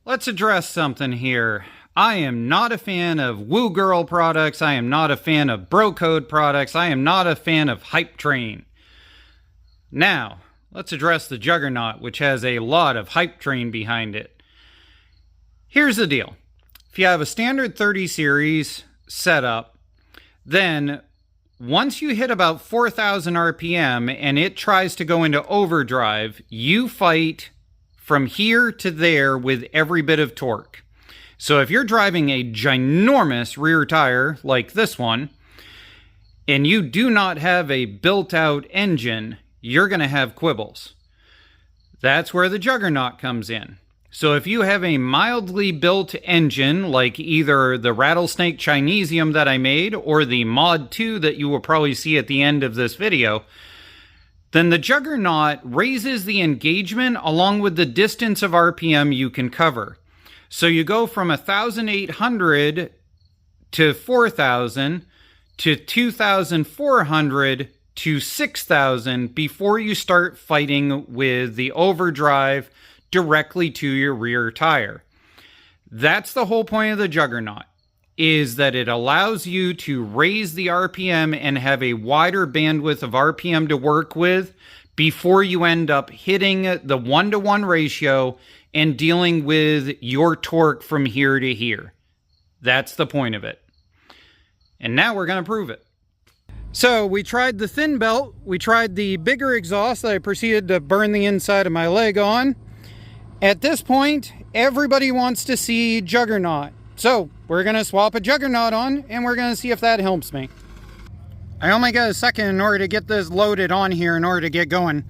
Let's address something here. I am not a fan of Woo Girl products. I am not a fan of Bro Code products. I am not a fan of Hype Train. Now, let's address the Juggernaut, which has a lot of Hype Train behind it. Here's the deal. If you have a standard 30 series setup, then once you hit about 4,000 RPM and it tries to go into overdrive, you fight from here to there with every bit of torque. So if you're driving a ginormous rear tire like this one, and you do not have a built-out engine, you're going to have quibbles. That's where the Juggernaut comes in. So if you have a mildly built engine, like either the Rattlesnake Chinesium that I made, or the Mod 2 that you will probably see at the end of this video, then the Juggernaut raises the engagement along with the distance of RPM you can cover. So you go from 1,800 to 4,000 to 2,400 to 6,000 before you start fighting with the overdrive directly to your rear tire. That's the whole point of the Juggernaut, is that it allows you to raise the RPM and have a wider bandwidth of RPM to work with before you end up hitting the 1-to-1 ratio and dealing with your torque from here to here. That's the point of it. And now we're going to prove it. So we tried the thin belt, we tried the bigger exhaust that I proceeded to burn the inside of my leg on. At this point, everybody wants to see Juggernaut. So we're going to swap a Juggernaut on and we're going to see if that helps me. I only got a second in order to get this loaded on here in order to get going.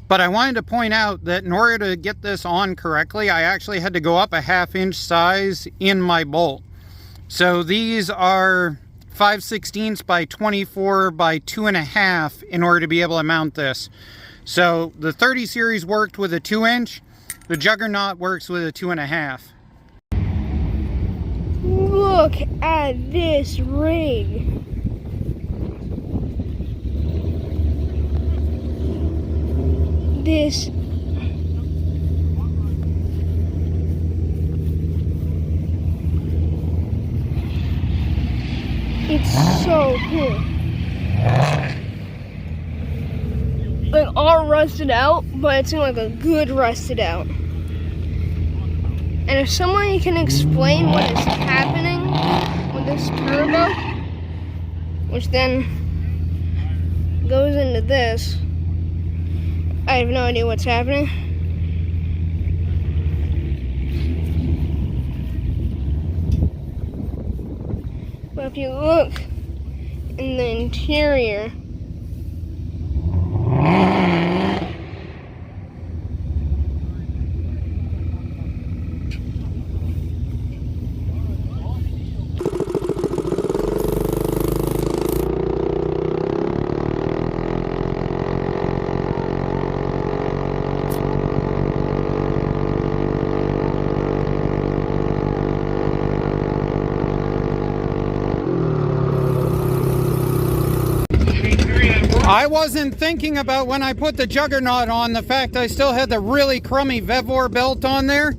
But I wanted to point out that in order to get this on correctly, I actually had to go up a 1/2 inch size in my bolt. So these are 5/16 by 24 by 2.5 in order to be able to mount this. So the 30 series worked with a 2-inch. The Juggernaut works with a 2.5. Look at this rig. This it's so cool. Like all rusted out, but it's like a good rusted out. And if someone can explain what is happening with this turbo, which then goes into this, I have no idea what's happening. But if you look in the interior, I wasn't thinking about when I put the Juggernaut on the fact I still had the really crummy VEVOR belt on there.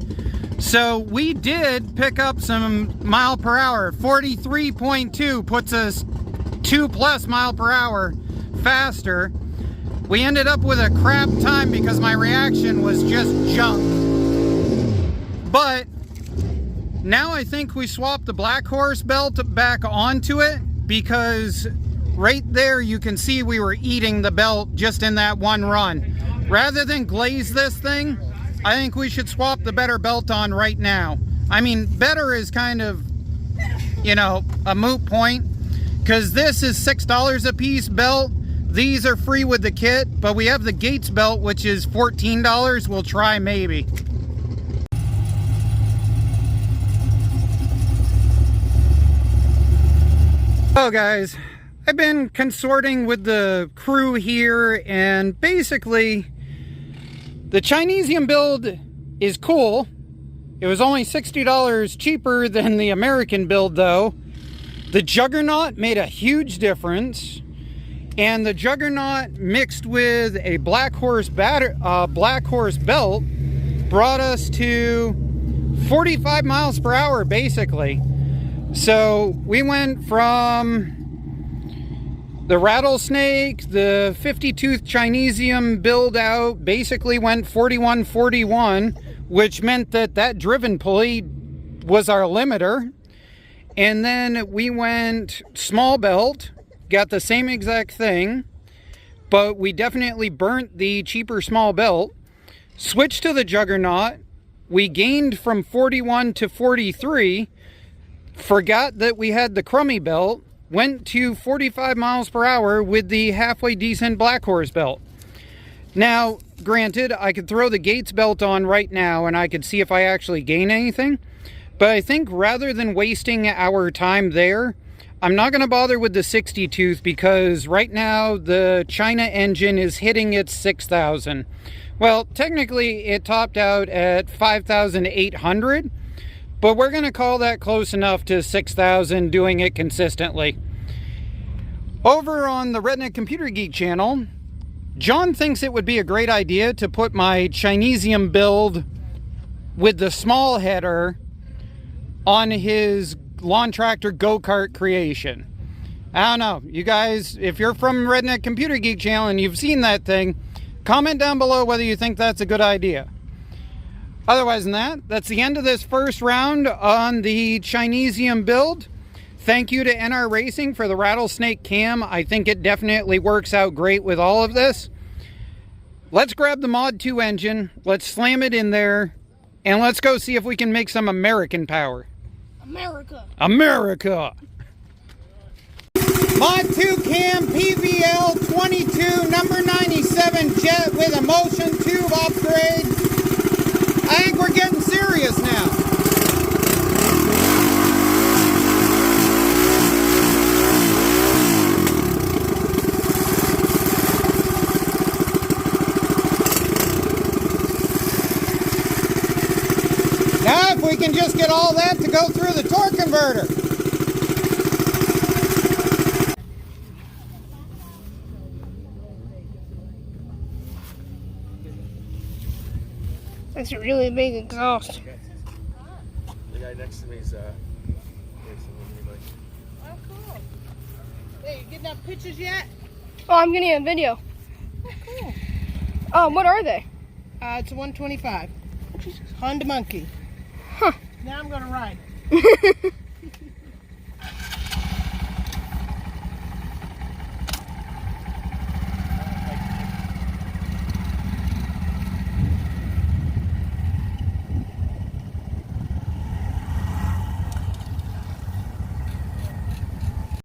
So we did pick up some mile per hour. 43.2 puts us 2+ mile per hour faster. We ended up with a crap time because my reaction was just junk. But now I think we swapped the BLACKHORSE belt back onto it, because right there you can see we were eating the belt just in that one run. Rather than glaze this thing, I think we should swap the better belt on right now. I mean, better is kind of, you know, a moot point, because this is $6 a piece belt. These are free with the kit, but we have the Gates belt, which is $14. We'll try maybe. So guys, I've been consorting with the crew here, and basically the Chinesium build is cool. It was only $60 cheaper than the American build though. The Juggernaut made a huge difference, and the Juggernaut mixed with a BLACKHORSE belt brought us to 45 miles per hour, basically. So we went from the rattlesnake, the 50-tooth Chinesium build out, basically went 41-41, which meant that that driven pulley was our limiter. And then we went small belt, got the same exact thing, but we definitely burnt the cheaper small belt. Switched to the Juggernaut. We gained from 41 to 43, forgot that we had the crummy belt, went to 45 miles per hour with the halfway decent Black Horse belt. Now, granted, I could throw the Gates belt on right now and I could see if I actually gain anything, but I think rather than wasting our time there, I'm not going to bother with the 60 tooth because right now the China engine is hitting its 6,000. Well, technically it topped out at 5,800, but we're going to call that close enough to 6,000 doing it consistently. Over on the Redneck Computer Geek channel, John thinks it would be a great idea to put my Chinesium build with the small header on his lawn tractor go-kart creation. I don't know, you guys, if you're from Redneck Computer Geek channel and you've seen that thing, comment down below whether you think that's a good idea. Otherwise than that, that's the end of this first round on the Chinesium build. Thank you to NR Racing for the rattlesnake cam. I think it definitely works out great with all of this. Let's grab the Mod 2 engine, let's slam it in there, and let's go see if we can make some American power. America. America! Mod 2 cam PVL 22 number 97 jet with a motion tube upgrade. I think we're getting serious now. Now if we can just get all that to go through the torque converter. That's a really big exhaust. The guy next to me is Oh, cool. Hey, you getting up pictures yet? Oh, I'm getting a video. Oh, cool. What are they? It's a 125. Honda Monkey. Huh. Now I'm going to ride.